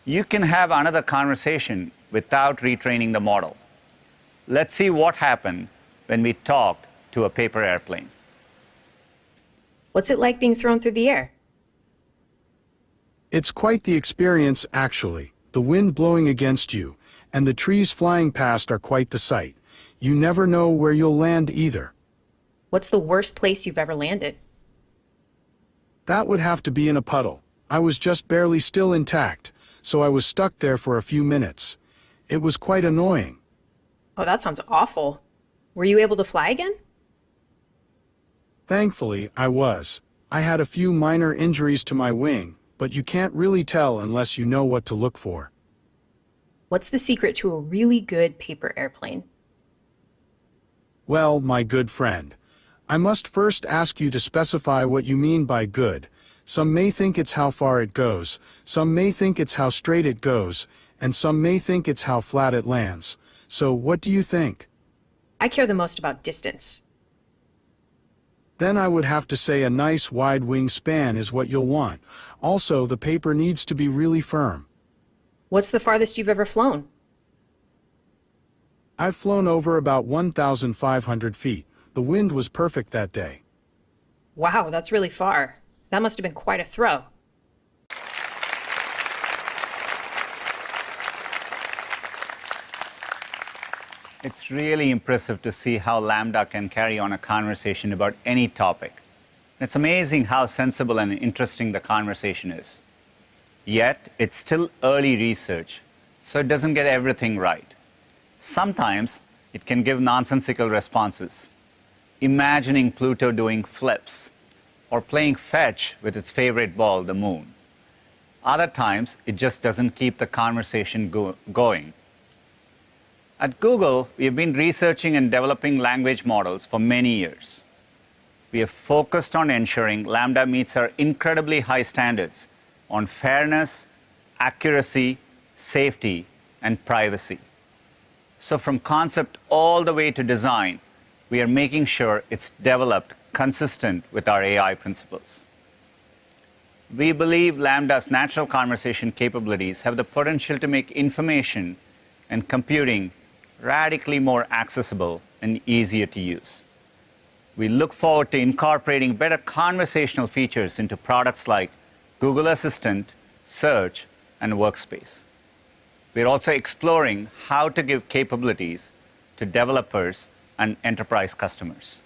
you can have another conversation without retraining the model. Let's see what happened when we talked to a paper airplane. What's it like being thrown through the air? It's quite the experience, actually. The wind blowing against you, and the trees flying past are quite the sight. You never know where you'll land either. What's the worst place you've ever landed? That would have to be in a puddle. I was just barely still intact, so I was stuck there for a few minutes. It was quite annoying. Oh, that sounds awful. Were you able to fly again? Thankfully, I was. I had a few minor injuries to my wing, but you can't really tell unless you know what to look for. What's the secret to a really good paper airplane? Well, my good friend, I must first ask you to specify what you mean by good. Some may think it's how far it goes, some may think it's how straight it goes, and some may think it's how flat it lands. So what do you think? I care the most about distance. Then I would have to say a nice wide wingspan is what you'll want. Also, the paper needs to be really firm. What's the farthest you've ever flown? I've flown over about 1,500 feet. The wind was perfect that day. Wow, that's really far. That must have been quite a throw. It's really impressive to see how Lambda can carry on a conversation about any topic. It's amazing how sensible and interesting the conversation is. Yet, it's still early research, so it doesn't get everything right. Sometimes, it can give nonsensical responses, imagining Pluto doing flips, or playing fetch with its favorite ball, the moon. Other times, it just doesn't keep the conversation going. At Google, we have been researching and developing language models for many years. We have focused on ensuring Lambda meets our incredibly high standards on fairness, accuracy, safety, and privacy. So from concept all the way to design, we are making sure it's developed consistent with our AI principles. We believe Lambda's natural conversation capabilities have the potential to make information and computing radically more accessible and easier to use. We look forward to incorporating better conversational features into products like Google Assistant, Search, and Workspace. We're also exploring how to give capabilities to developers and enterprise customers.